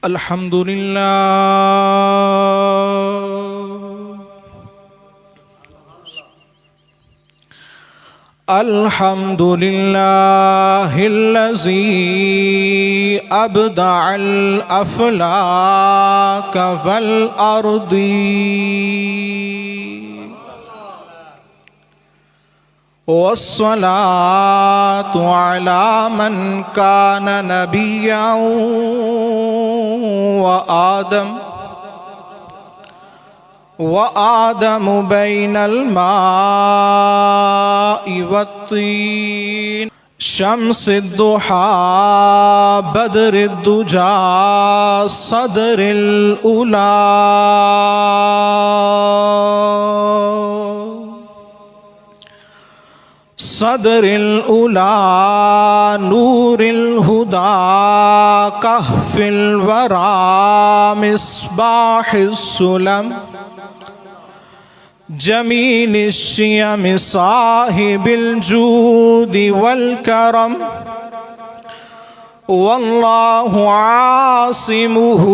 الحمد لله الحمد لله الذي أبدع الأفلاك والأرض والصلاة على من كان نبيا وآدم بين الماء والطين شمس الضحى بدر الدجى صدر الأولى نور الهدى كهف الورى مصباح السلم جميل الشيم صاحب الجود والكرم والله عاصمه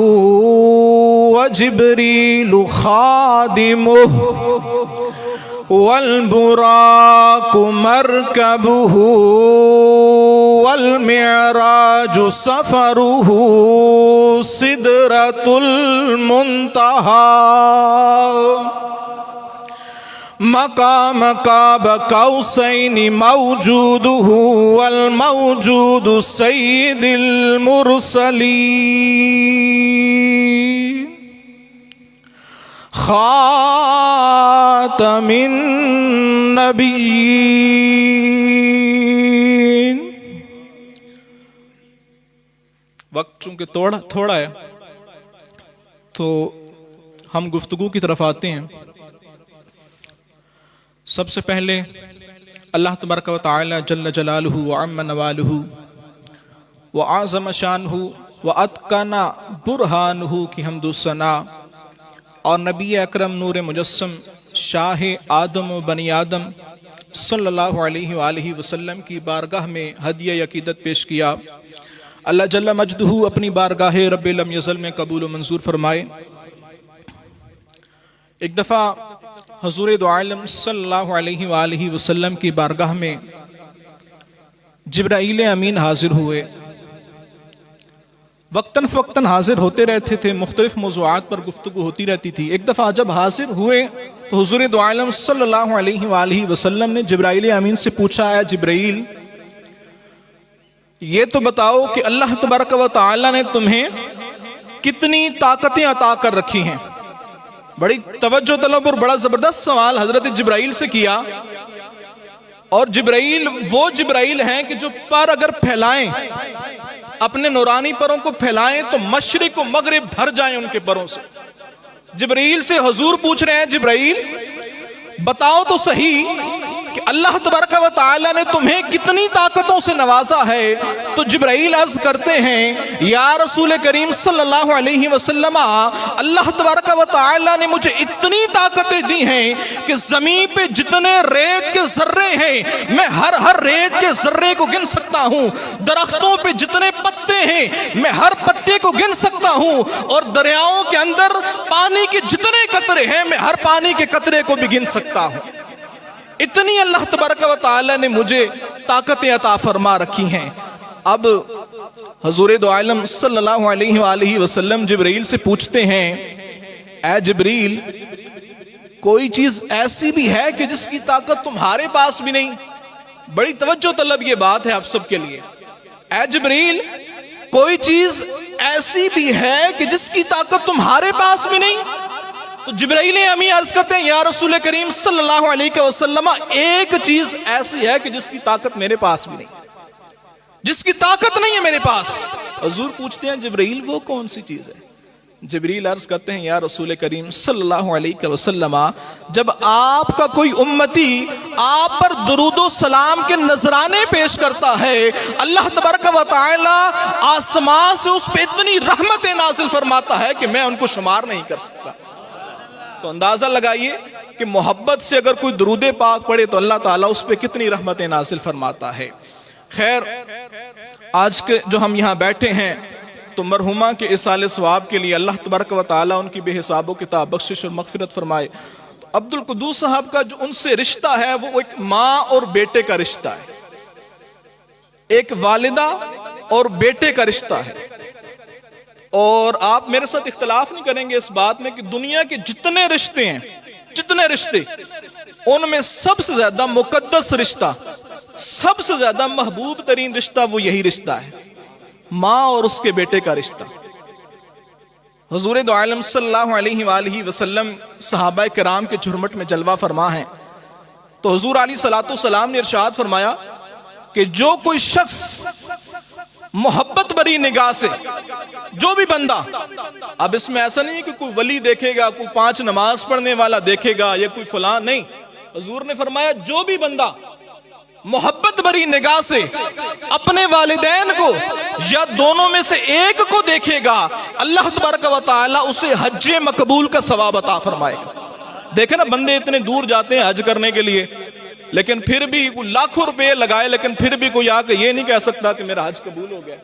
وجبريل خادمه والبراق مركبه والمعراج سفره سدرة المنتهى مقام قاب قوسين موجوده والموجود سيد المرسلين خاتم النبیین۔ وقت چونکہ تھوڑا ہے تو ہم گفتگو کی طرف آتے ہیں۔ سب سے پہلے اللہ تبارک و تعالی جل جلالہ وعم نوالہ وعظم شانہ واتقن برہانہ کی حمد و ثنا اور نبی اکرم نور مجسم شاہ آدم و بنی آدم صلی اللہ علیہ وآلہ وسلم کی بارگاہ میں ہدیہ عقیدت پیش کیا۔ اللہ جل مجدہ اپنی بارگاہ رب لم یزل میں قبول و منظور فرمائے۔ ایک دفعہ حضور دو عالم صلی اللہ علیہ وآلہ وسلم کی بارگاہ میں جبرائیل امین حاضر ہوئے۔ وقتاً فوقتاً حاضر ہوتے رہتے تھے، مختلف موضوعات پر گفتگو ہوتی رہتی تھی۔ ایک دفعہ جب حاضر ہوئے تو حضور دو عالم صلی اللہ علیہ وآلہ وسلم نے جبرائیل امین سے پوچھا، اے جبرائیل یہ تو بتاؤ کہ اللہ تبارک و تعالی نے تمہیں کتنی طاقتیں عطا کر رکھی ہیں؟ بڑی توجہ طلب اور بڑا زبردست سوال حضرت جبرائیل سے کیا۔ اور جبرائیل وہ جبرائیل ہیں کہ جو پر اگر پھیلائیں، اپنے نورانی پروں کو پھیلائیں تو مشرق و مغرب بھر جائیں ان کے پروں سے۔ جبرائیل سے حضور پوچھ رہے ہیں، جبرائیل بتاؤ تو صحیح کہ اللہ تبارک و تعالی نے تمہیں کتنی طاقتوں سے نوازا ہے؟ تو جبرائیل عرض کرتے ہیں، یا رسول کریم صلی اللہ علیہ وسلم، اللہ تبارک و تعالی نے مجھے اتنی طاقتیں دی ہیں کہ زمین پہ جتنے ریت کے ذرے ہیں میں ہر ریت کے ذرے کو گن سکتا ہوں، درختوں پہ جتنے پتے ہیں میں ہر پتے کو گن سکتا ہوں، اور دریاؤں کے اندر پانی کے جتنے قطرے ہیں میں ہر پانی کے قطرے کو بھی گن سکتا ہوں۔ اتنی اللہ تبارک و تعالی نے مجھے طاقتیں عطا فرما رکھی ہیں۔ اب حضور دو عالم صلی اللہ علیہ وآلہ وسلم جبرائیل سے پوچھتے ہیں، اے جبرائیل کوئی چیز ایسی بھی ہے کہ جس کی طاقت تمہارے پاس بھی نہیں؟ بڑی توجہ طلب یہ بات ہے آپ سب کے لیے۔ اے جبرائیل کوئی چیز ایسی بھی ہے کہ جس کی طاقت تمہارے پاس بھی نہیں؟ تو جبرائیل امین عرض کرتے ہیں، یا رسول کریم صلی اللہ علیہ وسلم ایک چیز ایسی ہے کہ جس کی طاقت میرے پاس بھی نہیں، جس کی طاقت نہیں ہے میرے پاس۔ حضور پوچھتے ہیں، جبرائیل وہ کون سی چیز ہے؟ جبرائیل عرض کرتے ہیں، یا رسول کریم صلی اللہ علیہ وسلم جب آپ کا کوئی امتی آپ پر درود و سلام کے نذرانے پیش کرتا ہے، اللہ تبارک و تعالی آسمان سے اس پہ اتنی رحمت نازل فرماتا ہے کہ میں ان کو شمار نہیں کر سکتا۔ تو اندازہ لگائیے کہ محبت سے اگر کوئی درود پاک پڑھے تو اللہ تعالیٰ اس پہ کتنی رحمتیں نازل فرماتا ہے۔ خیر، آج کے جو ہم یہاں بیٹھے ہیں تو مرحومہ کے اصال ثواب کے لیے اللہ تبارک و تعالیٰ ان کی بے حساب و کتاب بخشش اور مغفرت فرمائے۔ عبد القدوس صاحب کا جو ان سے رشتہ ہے وہ ایک ماں اور بیٹے کا رشتہ ہے، ایک والدہ اور بیٹے کا رشتہ ہے۔ اور آپ میرے ساتھ اختلاف نہیں کریں گے اس بات میں کہ دنیا کے جتنے رشتے ہیں، جتنے رشتے، ان میں سب سے زیادہ مقدس رشتہ، سب سے زیادہ محبوب ترین رشتہ وہ یہی رشتہ ہے، ماں اور اس کے بیٹے کا رشتہ۔ حضور دو عالم صلی اللہ علیہ وآلہ وسلم صحابہ کرام کے جھرمٹ میں جلوہ فرما ہیں، تو حضور علیہ الصلوۃ والسلام نے ارشاد فرمایا کہ جو کوئی شخص محبت بری نگاہ سے، جو بھی بندہ، اب اس میں ایسا نہیں ہے کہ کوئی ولی دیکھے گا، کوئی 5 نماز پڑھنے والا دیکھے گا یا کوئی فلان، نہیں، حضور نے فرمایا جو بھی بندہ محبت بری نگاہ سے اپنے والدین کو یا دونوں میں سے ایک کو دیکھے گا، اللہ تبارک و تعالی اسے حج مقبول کا ثواب عطا فرمائے گا۔ دیکھیں نا، بندے اتنے دور جاتے ہیں حج کرنے کے لیے، لیکن پھر بھی لاکھوں روپے لگائے، لیکن پھر بھی کوئی آ کے یہ نہیں کہہ سکتا کہ میرا حج قبول ہو گیا۔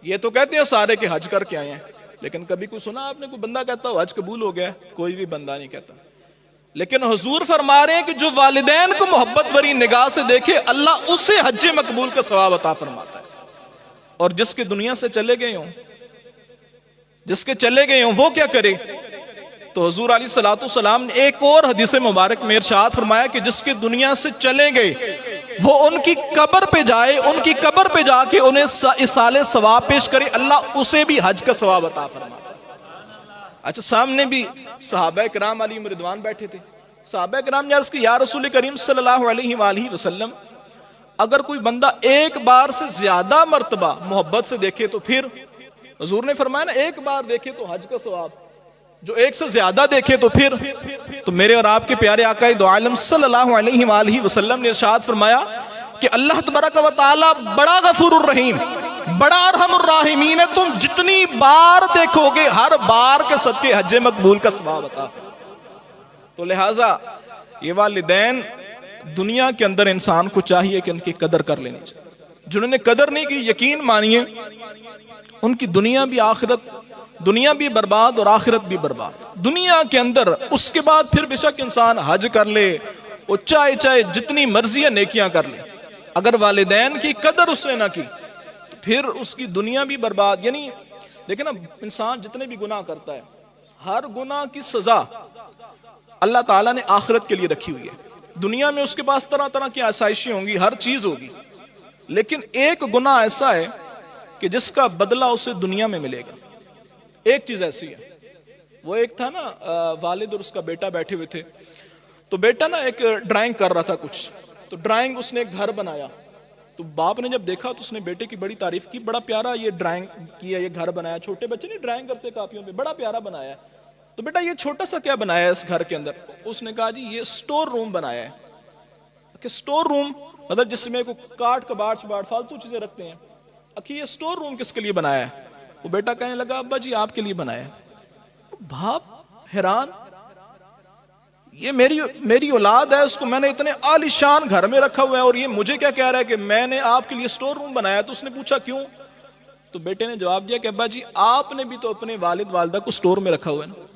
یہ تو کہتے ہیں سارے کہ حج کر کے آئے ہیں، لیکن کبھی کوئی سنا آپ نے کوئی بندہ کہتا ہو حج قبول ہو گیا؟ کوئی بھی بندہ نہیں کہتا۔ لیکن حضور فرما رہے ہیں کہ جو والدین کو محبت بری نگاہ سے دیکھے، اللہ اسے حج مقبول کا ثواب عطا فرماتا ہے۔ اور جس کے دنیا سے چلے گئے ہوں، جس کے چلے گئے ہوں، وہ کیا کرے؟ تو حضور علیہ الصلوۃ والسلام نے ایک اور حدیث مبارک میں ارشاد فرمایا کہ جس کے دنیا سے چلے گئے وہ ان کی قبر پہ جائے، ان کی قبر پہ جا کے انہیں اصال ثواب پیش کرے، اللہ اسے بھی حج کا ثواب عطا فرماتا ہے۔ اچھا، سامنے بھی صحابہ کرام علیہم رضوان بیٹھے تھے، صحابہ کرام نے عرض کی یا رسول کریم صلی اللہ علیہ وآلہ وسلم، اگر کوئی بندہ ایک بار سے زیادہ مرتبہ محبت سے دیکھے تو پھر؟ حضور نے فرمایا نا، ایک بار دیکھے تو حج کا ثواب، جو ایک سے زیادہ دیکھے تو پھر؟ تو میرے اور آپ کے پیارے آقا دو عالم صلی اللہ علیہ وآلہ وسلم نے ارشاد فرمایا کہ اللہ تبارک و تعالی بڑا غفور الرحیم، بڑا ارحم الراحمین ہے، تم جتنی بار دیکھو گے ہر بار کے صدقے حج مقبول کا ثواب عطا۔ تو لہٰذا یہ والدین دنیا کے اندر انسان کو چاہیے کہ ان کی قدر کر لینی چاہیے۔ جنہوں نے قدر نہیں کی، یقین مانیے ان کی دنیا بھی آخرت، دنیا بھی برباد اور آخرت بھی برباد۔ دنیا کے اندر اس کے بعد پھر بے شک انسان حج کر لے، وہ چاہے جتنی مرضی ہے نیکیاں کر لے، اگر والدین کی قدر اس نے نہ کی تو پھر اس کی دنیا بھی برباد۔ یعنی دیکھیں نا، انسان جتنے بھی گناہ کرتا ہے، ہر گناہ کی سزا اللہ تعالیٰ نے آخرت کے لیے رکھی ہوئی ہے۔ دنیا میں اس کے پاس طرح طرح کی آسائشیں ہوں گی، ہر چیز ہوگی، لیکن ایک گناہ ایسا ہے کہ جس کا بدلہ اسے دنیا میں ملے گا۔ ایک چیز ایسی ہے، وہ ایک تھا نا، والد اور اس کا بیٹا بیٹھے ہوئے تھے، تو بیٹا نا ایک ڈرائنگ کر رہا تھا کچھ، تو ڈرائنگ اس نے ایک گھر بنایا، تو باپ نے جب دیکھا تو اس نے بیٹے کی بڑی تعریف کی، بڑا پیارا یہ ڈرائنگ کیا، یہ گھر بنایا، چھوٹے بچے نہیں ڈرائنگ کرتے کاپیوں پہ، بڑا پیارا بنایا ہے، تو بیٹا یہ چھوٹا سا کیا بنایا ہے اس گھر کے اندر؟ اس نے کہا جی یہ سٹور روم بنایا ہے۔ کہ سٹور روم مطلب جس میں کوئی کاٹ کباڑ فالتو چیزیں رکھتے ہیں، یہ سٹور روم کس کے لیے بنایا ہے؟ وہ بیٹا کہنے لگا ابا جی آپ کے لیے بنایا ہے۔ باپ حیران، یہ میری اولاد ہے، اس کو میں نے اتنے عالی شان گھر میں رکھا ہوا ہے اور یہ مجھے کیا کہہ رہا ہے کہ میں نے آپ کے لیے سٹور روم بنایا؟ تو اس نے پوچھا کیوں؟ تو بیٹے نے جواب دیا کہ ابا جی آپ نے بھی تو اپنے والد والدہ کو سٹور میں رکھا ہوا ہے نا۔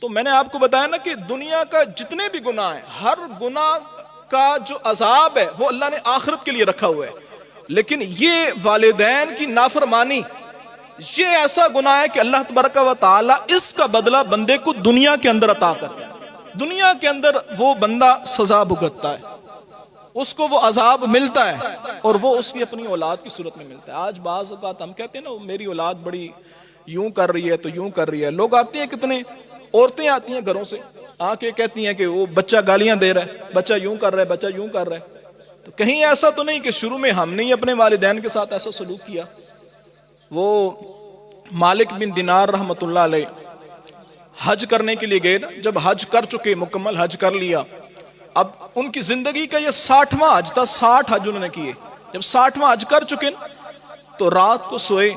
تو میں نے آپ کو بتایا نا کہ دنیا کا جتنے بھی گناہ ہیں، ہر گناہ کا جو عذاب ہے وہ اللہ نے آخرت کے لیے رکھا ہوا ہے، لیکن یہ والدین کی نافرمانی یہ ایسا گناہ ہے کہ اللہ تبارک و تعالی اس کا بدلہ بندے کو دنیا کے اندر عطا کرتا ہے۔ دنیا کے اندر وہ بندہ سزا بھگتتا ہے، اس کو وہ عذاب ملتا ہے، اور وہ اس کی اپنی اولاد کی صورت میں ملتا ہے۔ آج بعض اوقات ہم کہتے ہیں نا میری اولاد بڑی یوں کر رہی ہے تو یوں کر رہی ہے، لوگ آتے ہیں، کتنے عورتیں آتی ہیں گھروں سے آ کے کہتی ہیں کہ وہ بچہ گالیاں دے رہا ہے، بچہ یوں کر رہا ہے، بچہ یوں کر رہا ہے۔ تو کہیں ایسا تو نہیں کہ شروع میں ہم نے ہی اپنے والدین کے ساتھ ایسا سلوک کیا؟ وہ مالک بن دینار رحمت اللہ علیہ حج کرنے کے لیے گئے نا، جب حج کر چکے، مکمل حج کر لیا، اب ان کی زندگی کا یہ 60واں حج تھا، 60 حج انہوں نے کیے۔ جب 60واں حج کر چکے تو رات کو سوئے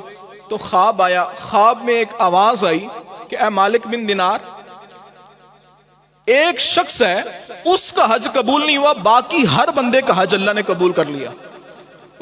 تو خواب آیا، خواب میں ایک آواز آئی کہ اے مالک بن دینار، ایک شخص ہے اس کا حج قبول نہیں ہوا، باقی ہر بندے کا حج اللہ نے قبول کر لیا۔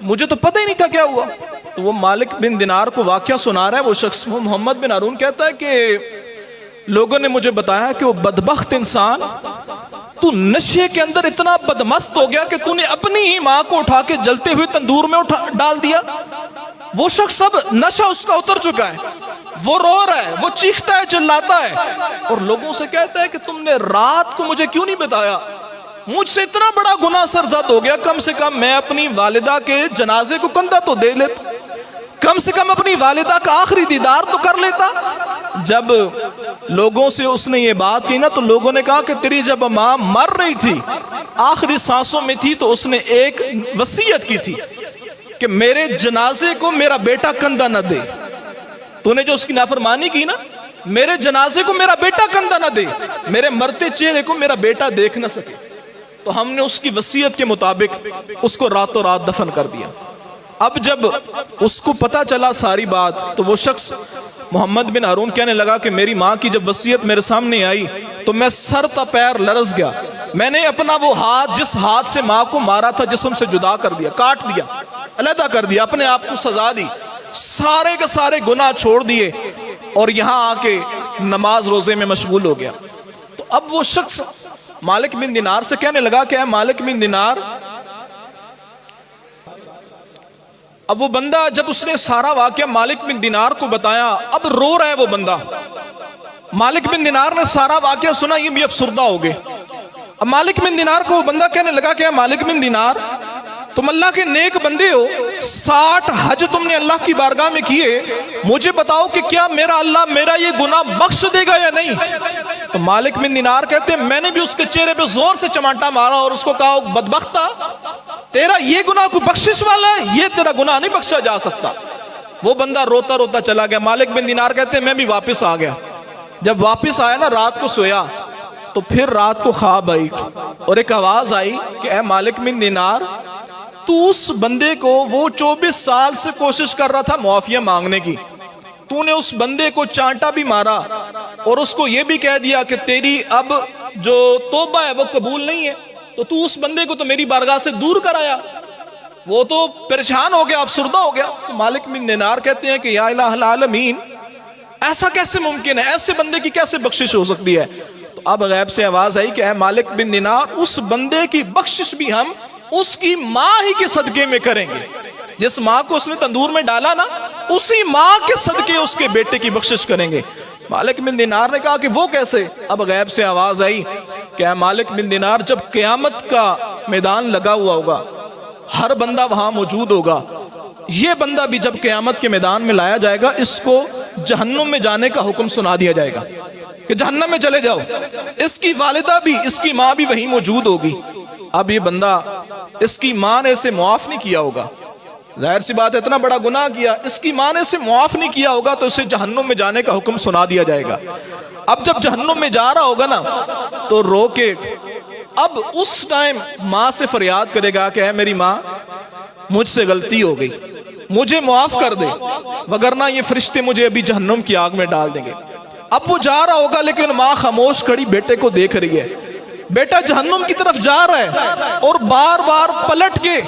مجھے تو پتہ ہی نہیں تھا کیا ہوا. تو وہ مالک بن دینار کو واقعہ سنا رہا ہے وہ شخص. وہ محمد بن ہارون کہتا ہے کہ لوگوں نے مجھے بتایا کہ وہ بدبخت انسان تو نشے کے اندر اتنا بدمست ہو گیا کہ تو نے اپنی ہی ماں کو اٹھا کے جلتے ہوئے تندور میں ڈال دیا. وہ شخص اب نشہ اس کا اتر چکا ہے, وہ رو رہا ہے, وہ چیختا ہے, چلاتا ہے, اور لوگوں سے کہتا ہے کہ تم نے رات کو مجھے کیوں نہیں بتایا, مجھ سے اتنا بڑا گناہ سرزد ہو گیا, کم سے کم میں اپنی والدہ کے جنازے کو کندھا تو دے لیتا, کم سے کم اپنی والدہ کا آخری دیدار تو کر لیتا. جب لوگوں سے اس نے یہ بات کی نا تو لوگوں نے کہا کہ تیری جب ماں مر رہی تھی, آخری سانسوں میں تھی, تو اس نے ایک وصیت کی تھی کہ میرے جنازے کو میرا بیٹا کندھا نہ دے. تو نے جو اس کی نافرمانی کی نا, میرے جنازے کو میرا بیٹا کندھا نہ دے, میرے مرتے چہرے کو میرا بیٹا دیکھ نہ سکے. تو ہم نے اس کی وصیت کے مطابق اس کو راتوں رات دفن کر دیا. اب جب اس کو پتا چلا ساری بات تو وہ شخص محمد بن ہارون کہنے لگا کہ میری ماں کی جب وصیت میرے سامنے آئی تو میں سر تا پیر لرز گیا. میں نے اپنا وہ ہاتھ جس ہاتھ سے ماں کو مارا تھا جسم سے جدا کر دیا, کاٹ دیا, علیحدہ کر دیا, اپنے آپ کو سزا دی, سارے کے سارے گناہ چھوڑ دیے اور یہاں آ کے نماز روزے میں مشغول ہو گیا. تو اب وہ شخص مالک بن دینار سے کہنے لگا کہ اے مالک بن دینار, اب وہ بندہ جب اس نے سارا واقعہ مالک بن دینار کو بتایا, اب رو رہا ہے وہ بندہ. مالک بن دینار نے سارا واقعہ سنا, یہ بھی افسردہ ہو گئے. اب مالک بن دینار کو وہ بندہ کہنے لگا کہ اے مالک بن دینار, تم اللہ کے نیک بندے ہو, 60 حج تم نے اللہ کی بارگاہ میں کیے, مجھے بتاؤ کہ کیا میرا اللہ میرا یہ گناہ بخش دے گا یا نہیں. تو مالک بن دینار کہتے ہیں میں نے بھی اس کے چہرے پہ زور سے چماٹا مارا اور اس کو کہا بدبختہ, تیرا یہ گناہ کوئی بخشش والا ہے, یہ تیرا گناہ نہیں بخشا جا سکتا. وہ بندہ روتا روتا چلا گیا. مالک بن دینار کہتے ہیں میں بھی واپس آ گیا. جب واپس آیا نا, رات کو سویا, تو پھر رات کو خواب آئی اور ایک آواز آئی کہ اے مالک بن دینار, تو اس بندے کو وہ 24 سال سے کوشش کر رہا تھا معافیہ مانگنے کی, تو نے اس بندے کو چانٹا بھی مارا اور اس کو یہ بھی کہہ دیا کہ تیری اب جو توبہ ہے وہ قبول نہیں ہے, تو اس بندے کو تو میری بارگاہ سے دور کرایا. وہ تو پریشان ہو گیا, افسردہ ہو گیا. تو مالک بن دینار کہتے ہیں کہ یا الہ العالمین, ایسا کیسے ممکن ہے, ایسے بندے کی کیسے بخشش ہو سکتی ہے. تو اب غیب سے آواز آئی کہ اے مالک بن دینار, اس بندے کی بخشش بھی ہم اس کی ماں ہی کے صدقے میں کریں گے. جس ماں کو اس نے تندور میں ڈالا نا, اسی ماں کے صدقے اس کے بیٹے کی بخشش کریں گے. مالک بن دینار نے کہا کہ وہ کیسے. اب غیب سے آواز آئی کہ اے مالک بن دینار, جب قیامت کا میدان لگا ہوا ہوگا, ہر بندہ وہاں موجود ہوگا, یہ بندہ بھی جب قیامت کے میدان میں لایا جائے گا, اس کو جہنم میں جانے کا حکم سنا دیا جائے گا کہ جہنم میں چلے جاؤ. اس کی والدہ بھی, اس کی ماں بھی وہیں موجود ہوگی. اب یہ بندہ, اس کی ماں نے اسے معاف نہیں کیا ہوگا, ظاہر سی بات ہے اتنا بڑا گناہ کیا, اس کی ماں نے اسے معاف نہیں کیا ہوگا, تو اسے جہنم میں جانے کا حکم سنا دیا جائے گا. اب جب جہنم میں جا رہا ہوگا نا, تو رو کے اب اس ٹائم ماں سے فریاد کرے گا کہ اے میری ماں, مجھ سے غلطی ہو گئی, مجھے معاف کر دے, وگرنہ یہ فرشتے مجھے ابھی جہنم کی آگ میں ڈال دیں گے. اب وہ جا رہا ہوگا لیکن ماں خاموش کھڑی بیٹے کو دیکھ رہی ہے. بیٹا جہنم کی طرف جا رہا ہے اور بار بار پلٹ کے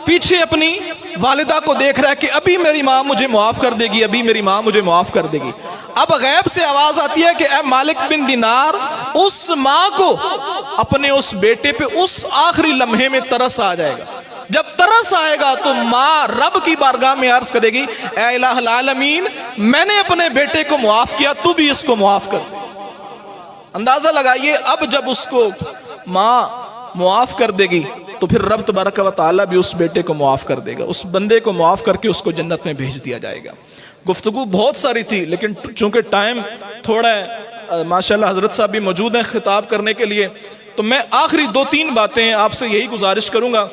پیچھے اپنی والدہ کو دیکھ رہا ہے کہ ابھی میری ماں مجھے معاف کر دے گی, ابھی میری ماں مجھے معاف کر دے گی. اب غیب سے آواز آتی ہے کہ اے مالک بن دینار, اس ماں کو اپنے اس بیٹے پہ اس آخری لمحے میں ترس آ جائے گا. جب ترس آئے گا تو ماں رب کی بارگاہ میں عرض کرے گی اے الہ العالمین, میں نے اپنے بیٹے کو معاف کیا, تو بھی اس کو معاف کر. اندازہ لگائیے, اب جب اس کو ماں معاف کر دے گی تو پھر رب تبارک و تعالیٰ بھی اس بیٹے کو معاف کر دے گا, اس بندے کو معاف کر کے اس کو جنت میں بھیج دیا جائے گا. گفتگو بہت ساری تھی لیکن چونکہ ٹائم تھوڑا ہے, ماشاءاللہ حضرت صاحب بھی موجود ہیں خطاب کرنے کے لیے, تو میں آخری 2-3 باتیں آپ سے یہی گزارش کروں گا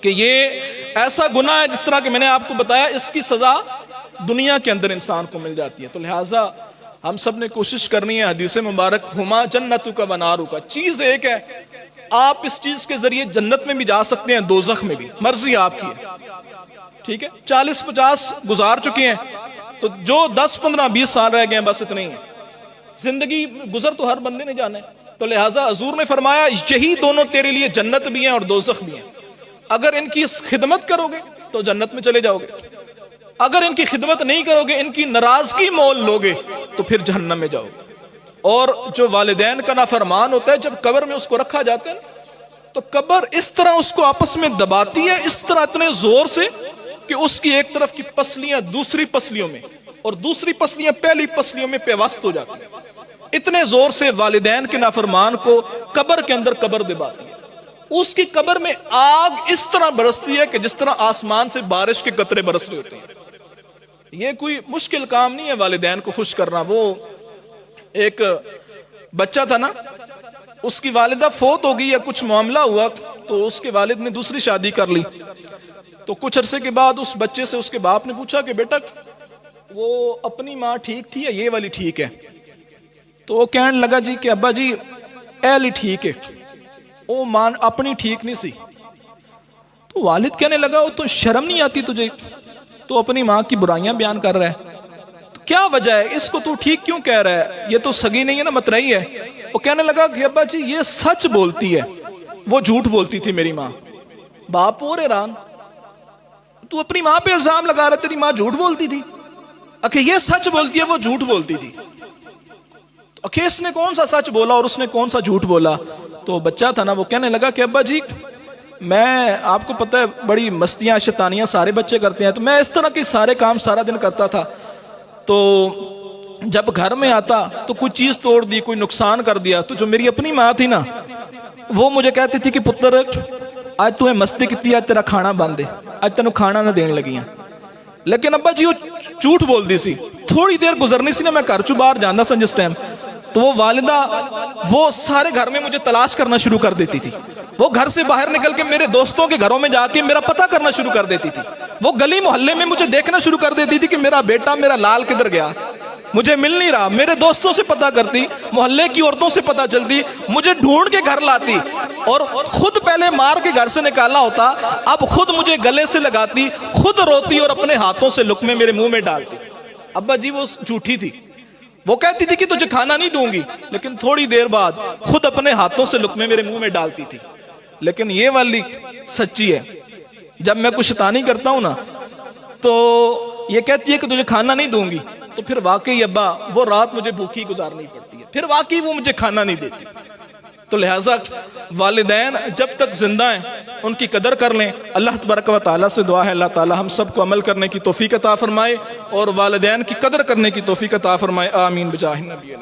کہ یہ ایسا گناہ ہے جس طرح کہ میں نے آپ کو بتایا, اس کی سزا دنیا کے اندر انسان کو مل جاتی ہے. تو لہٰذا ہم سب نے کوشش کرنی ہے, حدیث مبارک ہما جنتک و نارک, چیز ایک ہے, آپ اس چیز کے ذریعے جنت میں بھی جا سکتے ہیں, دوزخ میں بھی, مرضی آپ کی ہے. ٹھیک ہے, 40-50 گزار چکے ہیں, تو جو 10-15-20 سال رہ گئے ہیں بس اتنے ہی ہیں. زندگی گزر تو ہر بندے نے جانا ہے. تو لہٰذا حضور نے فرمایا یہی دونوں تیرے لیے جنت بھی ہیں اور دوزخ بھی ہیں. اگر ان کی خدمت کرو گے تو جنت میں چلے جاؤ گے، اگر ان کی خدمت نہیں کرو گے، ان کی ناراضگی مول لوگے تو پھر جہنم میں جاؤ گے۔ اور جو والدین کا نافرمان ہوتا ہے، جب قبر میں اس کو رکھا جاتا ہے تو قبر اس طرح اس کو آپس میں دباتی ہے، اس طرح اتنے زور سے کہ اس کی ایک طرف کی پسلیاں دوسری پسلیوں میں اور دوسری پسلیاں پہلی پسلیوں میں پیوست ہو جاتی ہیں۔ اتنے زور سے والدین کے نافرمان کو قبر کے اندر قبر دباتی ہے۔ اس کی قبر میں آگ اس طرح برستی ہے کہ جس طرح آسمان سے بارش کے قطرے برس رہے ہوتے ہیں۔ یہ کوئی مشکل کام نہیں ہے والدین کو خوش کرنا۔ وہ ایک بچہ تھا نا، اس کی والدہ فوت ہو گئی یا کچھ معاملہ ہوا تو اس کے والد نے دوسری شادی کر لی۔ تو کچھ عرصے کے بعد اس بچے سے اس کے باپ نے پوچھا کہ بیٹا وہ اپنی ماں ٹھیک تھی یا یہ والی ٹھیک ہے؟ تو وہ کہنے لگا جی کہ ابا جی ایلی ٹھیک ہے، وہ ماں اپنی ٹھیک نہیں سی۔ تو والد کہنے لگا وہ تو شرم نہیں آتی تجھے، تو اپنی ماں کی برائیاں بیان کر رہا ہے، تو کیا وجہ ہے اس کو تو ٹھیک کیوں کہہ رہا ہے؟ یہ تو سگی نہیں ہے نا، مترئی ہے۔ وہ کہنے لگا کہ ابا جی یہ سچ بولتی ہے، وہ جھوٹ بولتی تھی میری ماں۔ باپ اور حیران، تو اپنی ماں پہ الزام لگا رہا تیری ماں جھوٹ بولتی تھی؟ کہ یہ سچ بولتی ہے وہ جھوٹ بولتی تھی۔ کہ اس نے کون سا سچ بولا اور اس نے کون سا جھوٹ بولا؟ تو بچہ تھا نا، وہ کہنے لگا کہ ابا جی میں، آپ کو پتہ ہے بڑی مستیاں شیطانیاں سارے بچے کرتے ہیں، تو میں اس طرح کے سارے کام سارا دن کرتا تھا، تو جب گھر میں آتا تو کوئی چیز توڑ دی، کوئی نقصان کر دیا، تو جو میری اپنی ماں تھی نا وہ مجھے کہتی تھی کہ پتر آج تمہیں مستی کیتی، آج تیرا کھانا بند ہے، آج تینوں کھانا نہ دین لگی ہیں۔ لیکن ابا جی وہ جھوٹ بول دی سی۔ تھوڑی دیر گزرنی سی نا، میں گھر چوں باہر جانا سا جس ٹائم، تو وہ والدہ وہ سارے گھر میں مجھے تلاش کرنا شروع کر دیتی تھی۔ وہ گھر سے باہر نکل کے میرے دوستوں کے گھروں میں جا کے میرا پتہ کرنا شروع کر دیتی تھی۔ وہ گلی محلے میں مجھے دیکھنا شروع کر دیتی تھی کہ میرا بیٹا، میرا لال کدھر گیا، مجھے مل نہیں رہا۔ میرے دوستوں سے پتہ کرتی، محلے کی عورتوں سے پتہ چلتی، مجھے ڈھونڈ کے گھر لاتی، اور خود پہلے مار کے گھر سے نکالا ہوتا، اب خود مجھے گلے سے لگاتی، خود روتی اور اپنے ہاتھوں سے لقمے میرے منہ میں ڈالتی۔ ابا جی وہ جھوٹی تھی، وہ کہتی تھی کہ تجھے کھانا نہیں دوں گی، لیکن تھوڑی دیر بعد خود اپنے ہاتھوں سے لقمے میرے منہ میں ڈالتی تھی۔ لیکن یہ والی سچی ہے، جب میں کچھ شیطانی کرتا ہوں نا تو یہ کہتی ہے کہ تجھے کھانا نہیں دوں گی، تو پھر واقعی ابا وہ رات مجھے بھوکی گزارنی پڑتی ہے، پھر واقعی وہ مجھے کھانا نہیں دیتی۔ تو لہٰذا والدین جب تک زندہ ہیں ان کی قدر کر لیں۔ اللہ تبارک و تعالیٰ سے دعا ہے اللہ تعالیٰ ہم سب کو عمل کرنے کی توفیق عطا فرمائے اور والدین کی قدر کرنے کی توفیق عطا فرمائے، آمین بجاہ النبی۔